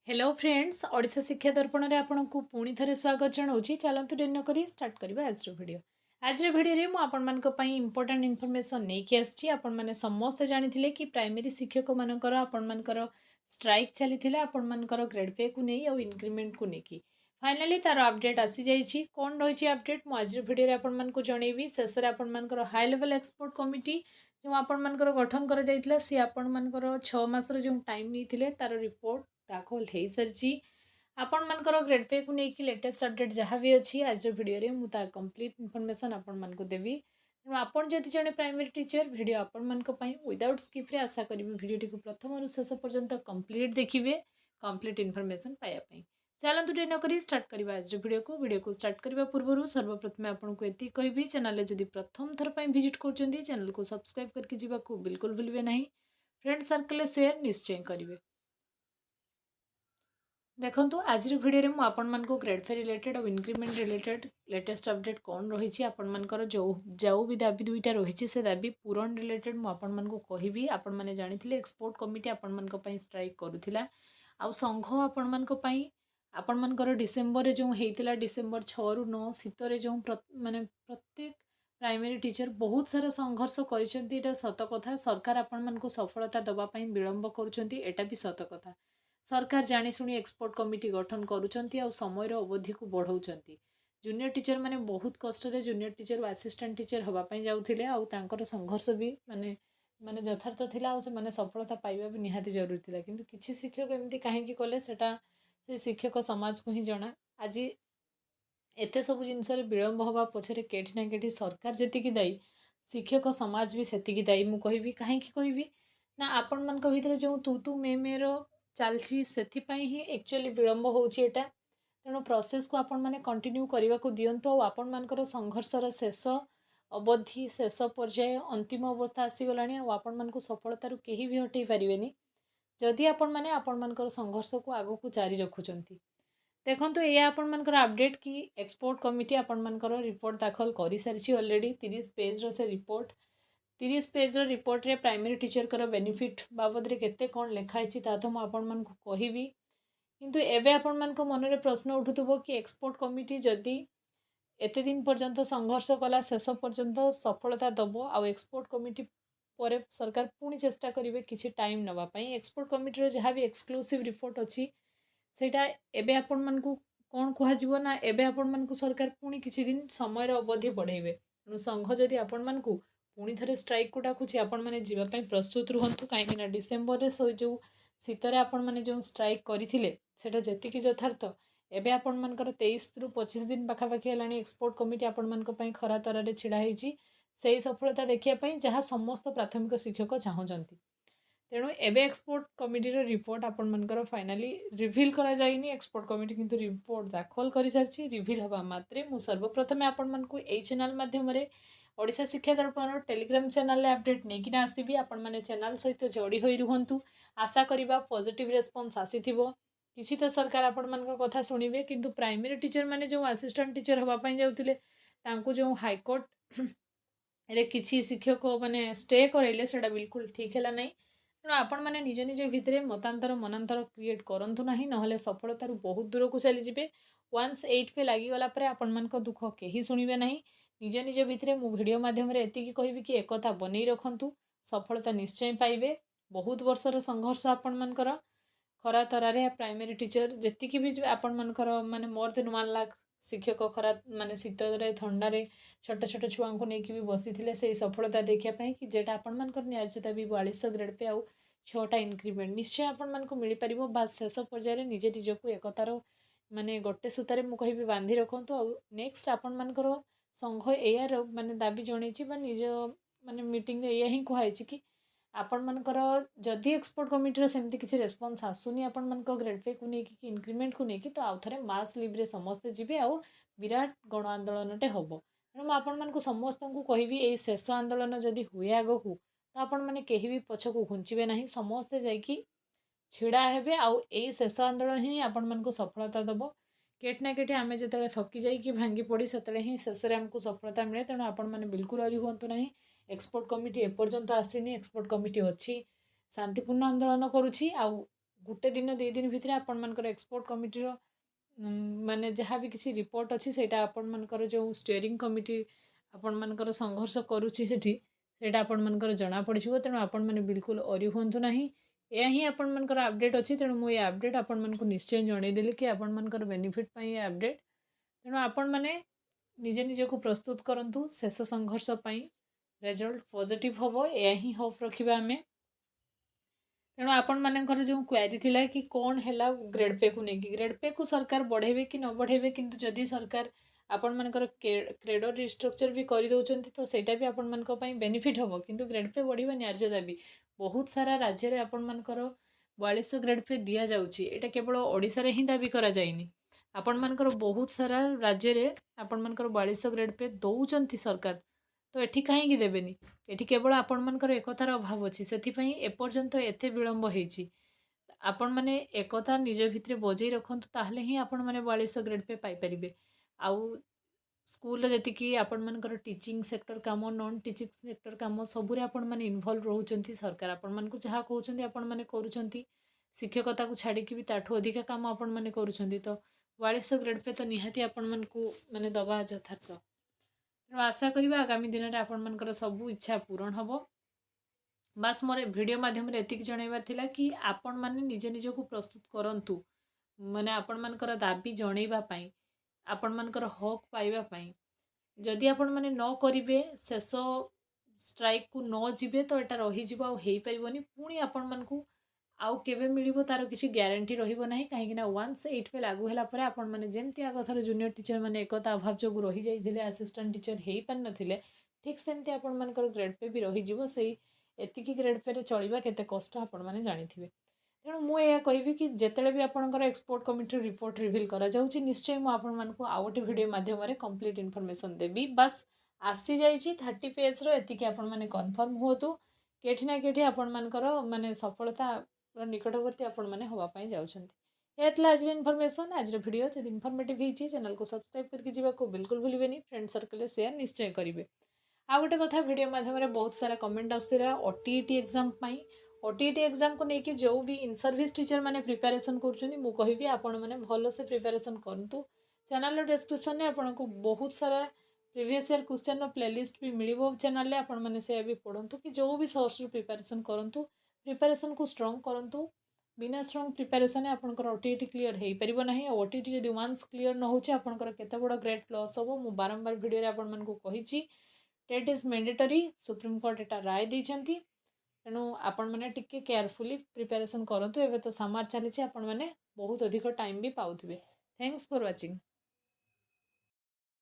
Hello friends Odisha शिक्षा दर्पण में आपन को पुणी थे स्वागत जनाऊँगी। चलतु डेरी करी स्टार्ट करवा आज भिडियो मुझे इंपोर्टाट इनफर्मेशन नहीं कि आपण मैंने समस्ते जानी कि प्राइमरी शिक्षक मानकर आपण स्ट्राइक चली आपण मानकर ग्रेड पे को नहीं और इनक्रीमेंट को लेकिन फाइनाली तार अपडेट आसी जाइए कौन रही अपडेट मुझे भिडियो आपको जनइबी शेष में आपण हाई लेवल एक्सपर्ट कमिटी जो आपण गठन कर सी आपण 6 मासर जो टाइम नहीं तार रिपोर्ट दाखल हो सारी आपण मानकर ग्रेड पे को लेकिन लेटेस्ट अपडेट जहाँ भी अच्छी आज भिडियो मुझे कंप्लीट इनफॉरमेशन आपण मानक देवी तेणु आपड़ जदि जड़े प्राइमरी टीचर भिडियो आपण मानक विदाउट स्किप्रे आशा करी भिडियोटी को प्रथम शेष पर्यंत कंप्लीट देखिए कंप्लीट इनफॉरमेशन पाइबापी। चलतु डेरी नक स्टार्ट करवा आज भिडियो को स्टार्ट करने पूर्व सर्वप्रथम आपको ये कहबी चैनल जदि प्रथम थर पर विजिट कर चैनल को सब्सक्राइब करके जावाक बिल्कुल भूलिए ना। फ्रेंड सर्कल शेयर निश्चय करेंगे। देखो आज भिडियो में आपण मानक ग्रेड पे रिलेटेड और इनक्रीमेंट रिलेटेड लेटेस्ट अपडेट कौन रही आपण मानकर जो भी दाबी दुईटा रही से दाबी पूरण रिलेटेड मुझे कहबी। आपण मैंने जानी एक्सपोर्ट कमिटी आपण मानक स्ट्राइक करूला आउ संघ आपण मानकर डिसेम्बर जो होता डिसेम्बर 6 ରୁ 9 शीतर जो माने प्रत्येक प्राइमरी टीचर बहुत सारा संघर्ष कर सत कथा। सरकार आपण मानक सफलता दवापाई विलंब करुँचा भी सत कथा। सरकार जाशुणी एक्सपर्ट कमिटी गठन करुँच समय अवधि को बढ़ाऊँ। जूनियर टीचर माने बहुत कष्ट जूनियर टीचर असिस्टेंट टीचर होगापाई जाऊे आर संघर्ष भी माने माने यथार्थ थिला से माने सफलता पाइबा भी निहाती जरूरी थिला किंतु किछि शिक्षक एमती कहीं कले सेटा से शिक्षक समाज को ही जना। आज एते सब जिनस विलंब हवा पछरे केठी ना केठी सरकार जेतिकी दायी शिक्षक समाज भी सेतिकी दायी मु कहबी। कहीं कहबी ना आपण मानक भितर जो तू मे चलती से ही एक्चुअली विलंब होटा तेणु प्रोसेस को आपण मैंने कंटिन्यू करने को दिंतु और आपण मानकर संघर्षर शेष अवधि शेष पर्याय अंतिम अवस्था आसीगला आपण मानक सफलतार कहीं भी हटई पारे जदि आपण मैंने आपण मानकर संघर्ष को आग को जारी रखुंट। देखो ये आपण मानकर अपडेट कि एक्सपोर्ट कमिटी आपण मानकर रिपोर्ट दाखल कर सारी ऑलरेडी 30 पेज रो से रिपोर्ट 30 पेज रिपोर्ट रे प्राइमरी टीचर कर बेनिफिट बाबद रे केते कौन लिखाई तो मुझे कहबी। किंतु एवं आपण मानक मनरे प्रश्न उठुथबो कि एक्सपोर्ट कमिटी जदि एते दिन पर्यंत संघर्ष कला शेष पर्यंत सफलता दबो आ एक्सपोर्ट कमिटी पर सरकार पुणी चेष्टा करेंगे किसी टाइम नापी एक्सपोर्ट कमिटी जहाँ भी एक्सक्लूसिव रिपोर्ट अच्छी सेटा एबे आपण मानकु कौन कहजिवो ना एबे आपण मानकु सरकार पुणी किसी दिन समय अवधि बढ़ेबे तेणु संघ जदि आपण मानकु पुणी थे स्ट्राइक को डाकुची आपण माने जीवापाई प्रस्तुत रुहंतु कहीं डिसेम्बर रे जो शीतर आपण माने जो स्ट्राइक करथिले सेटा जेतिकी यथार्थ एबे आपण मानकर 23 ରୁ 25 दिन पाखापाखि है एक्सपोर्ट कमिटी आपण मानक पई खरा तरह छिड़ा होईची से सफलता देखिया जहाँ समस्त प्राथमिक शिक्षक चाहूँगी। तेणु एबे एक्सपोर्ट कमिटी रिपोर्ट आपण मानकर फाइनाली रिवील करा जाइनी एक्सपोर्ट कमिटी किंतु रिपोर्ट दाखल कर सारी रिवील हवा मात्रे मु सर्वप्रथम आपण मानकु एई चैनल माध्यम रे ओडिशा शिक्षा दर्पण टेलीग्राम चैनल अपडेट नहीं आसबि आपण माने चैनल सहित जोड़ी होई रुहंतु। आशा करिबा पॉजिटिव रेस्पॉन्स आसीथिबो किछि तो सरकार आपण मानक कथा सुनिबे किंतु प्राइमरी टीचर माने जो असिस्टेंट टीचर हवा पई जाउथिले तांकु जो हाईकोर्ट रे किछि शिक्षक माने स्टे करैले सेटा बिल्कुल ठीक हैला नहीं। तेणु आपण मैंने निज निज भितर मतांतर मनांतर क्रिएट करूँ ना ना सफलतार बहुत दूर को चलीजे। वन्स 8 पे लगिगला आपण मान दुख कहीं शुणे ना निज निज भितर मु भिडियो मध्यम एतिकी कहबी कि एकता बनई रखु सफलता निश्चय पाइबे। बहुत वर्षर संघर्ष आपण मानकर खरा तरारे प्राइमरी टीचर जी भी आपण मानकर माने मोर देन 1 लाख शिक्षक खरा माने शीतरे थंडारे छोट छोट छुआ को लेकिन भी बसी थे से सफलता देखापी कि जेटा आपण मानकर न्यायता भी 4200 ग्रेड पे आउ 6टा इनक्रीमेंट निश्चय आपण मानक मिल पार बास शेष पर्यायर निजे निजक एकतार माने गोटे सूतारे मु कहबी बांधी रखु। आ नेक्स्ट आपण मानकर संघ एयार माने दाबी जणैछि बा निज माने मीटिंग रे एही कहै कि आपण मानकर जदि एक्सपोर्ट कमिटी सेमती किसी रेस्पॉन्स आसुनी आपण मानक ग्रेड पे को लेकिन इनक्रीमेंट को लेकिन तो आउ थे मास लिव रे समस्ते जिबे आउ विराट गण आंदोलनटे हम। तेणु आपण मानक समस्त को कहबी ये शेष आंदोलन जदि हुए आग को तो आपण मैंने कहीं भी पछ को घुंचबे ना समस्ते जाइकी छिड़ा हेबे आउ ए शेष आंदोलन ही आपण मानक सफलता दब। केट ना केटे आम जो थकी जाइए भांगी पड़ी से ही शेष में आमको सफलता मिले। तेणु आपण मैंने बिल्कुल अरी हूँ ना एक्सपोर्ट कमिटी एपर्यंत आसीनी एक्सपोर्ट कमिटी अच्छी शांतिपूर्ण आंदोलन करुच्ची आउ गोटे दिन 2 दिन भितर आपणमानकर एक्सपर्ट कमिटीर माने जहाँ भी किसी रिपोर्ट अच्छी सेटा आपणमानकर जो स्टीयरिंग कमिटी आपणमानकर संघर्ष करुच्ची सेठी सेटा आपणमानकर जना पड़िजिवो। तेणु आपण माने बिल्कुल अरी हुअन्तु नाही। या ही आपणमानकर अपडेट अच्छी। तेणु मु ये अपडेट आपणमानकु निश्चय जणैदेली कि आपणमानकर बेनिफिट पई ये अपडेट। तेणु आपण माने निजे निजको प्रस्तुत करंतु शेष संघर्ष पई रिजल्ट पॉजिटिव हबो। या ही होप रखिबा आमे। तेणु आपण मानकर जो क्वेरी थिला कि कौन हैला ग्रेड पे को नेकी, ग्रेड पे को सरकार बढ़ेबे कि न बढ़ेबे, किंतु जदि सरकार आपण मानकर क्रेडर रिस्ट्रक्चर भी कर दउचंती तो सेटा भी आपण मानक पई बेनिफिट हबो। किंतु ग्रेड पे बढ़िबा न्यार्य दाबी। बहुत सारा राज्य रे आपण मानकर 4200 ग्रेड पे दिया जाउची। एटा केवल ओडिसा रे ही दाबी करा जाइनी। आपण मानकर बहुत सारा राज्य रे आपण मानकर 4200 ग्रेड पे दउचंती सरकार। तो एठी काहेकि देबेनी? एठी केवल आपण मानकर एकतार अभाव अछि। सेथिपई एपर्यंत एते विलंब हेछि। आपण माने एकता निज भितरे बजै रखंतु ताहले ही आपण माने 4200 ग्रेड पे पाई परिबे। आउ स्कूल जति कि आपण मानकर टीचिंग सेक्टर काम, नॉन टीचिंग सेक्टर काम सबुरे आपण माने इन्वॉल्व रहउचंती। सरकार आपण मानकु जहा कहउचंती आपण माने करूचंती। शिक्षकता को छाड़ी कि भी ताठो अधिक काम आपण माने करूचंती। तो 4200 ग्रेड पे तो निहाती आपण मानकु माने दबा यथार्थ। तेणु आशा करिबा आगामी दिन में आपण मानकर सबु इच्छा पूरण हबो। बास मोर वीडियो माध्यम रे एतिक जणैबार थिला कि आपण माने निज निजको प्रस्तुत करंतु। माने आपण मानकर दाबी जणैबा पई, आपण मानकर हक पाइबा पई। जदि आपण माने न करिवे, शेष स्ट्राइक को न जिवे तो एटा रही जिवो आ हेई परिबोनी। पुणी आपण मानकु आउ केबे मिलिबो तार किछि ग्यारंटी रहिबो नाही। काहेकि ना वन्स 8 पे लागू होला परे आपण माने जेमति आगो थर जूनियर टीचर माने एकता अभाव जोगु रही जाइथिले, असिस्टेंट टीचर हेई पान नथिले, ठीक सेमति आपण मानकर ग्रेड पे भी रही जिवो। सेई एतिकी ग्रेड पे रे चलिबा केते कष्ट आपण माने जानिथिबे। तेणु मु एया कहिबी कि जेतेले भी आपणकर एक्सपर्ट कमिटी रिपोर्ट रिवील करा जाउची, निश्चय मु आपण मानकु आ गोटे वीडियो माध्यम रे कंप्लीट इन्फॉर्मेशन देबी। बस आसी जाइची 30 पेज रो, एतिकी आपण माने कन्फर्म होतु। केठी ना केठी आपण मानकर माने सफलता निकटवर्ती आपण माने होवा पई जाउछंती। एतला आज इन्फॉर्मेशन, आज वीडियो जदि इन्फॉर्मेटिव हिची चैनल को सब्सक्राइब करके जीवा को बिल्कुल भूलिबेनी। फ्रेंड सर्कल शेयर निश्चय करिवे। आ गोटे कथा, वीडियो माध्यम रे बहुत सारा कमेंट आउथिला ओटीईटी एग्जाम पई। ओटीईटी एग्जाम को नेकी जो भी इन सर्विस टीचर माने प्रिपरेशन करूछंती, मु कहिबी आपण माने भलो से प्रिपरेशन करंतु। चैनल रो डिस्क्रिप्शन ने आपण को बहुत सारा प्रीवियस ईयर क्वेश्चन रो प्लेलिस्ट भी मिलिबो। चैनल ले आपण माने से भी पढंतु कि जो भी सोर्स रो प्रिपरेशन करंतु। प्रिपरेशन को स्ट्रांग करंतु। बिना स्ट्रांग प्रिपरेशन आपनकर ओटीईटी क्लियर हेई परिबो नाही। ओटीईटी जदि वन्स क्लियर न होचे आपनकर केते बड़ ग्रेड लॉस होबो। मु बारंबार वीडियो रे आपण मानकु कहिची TET is mandatory. Supreme Court एटा राय दैछंती। तेणु आपण माने टिके केयरफुली प्रिपरेशन करंतु। एबे तो समार चलीची, आपण माने बहुत अधिक टाइम भी पाउथिबे। Thanks for watching.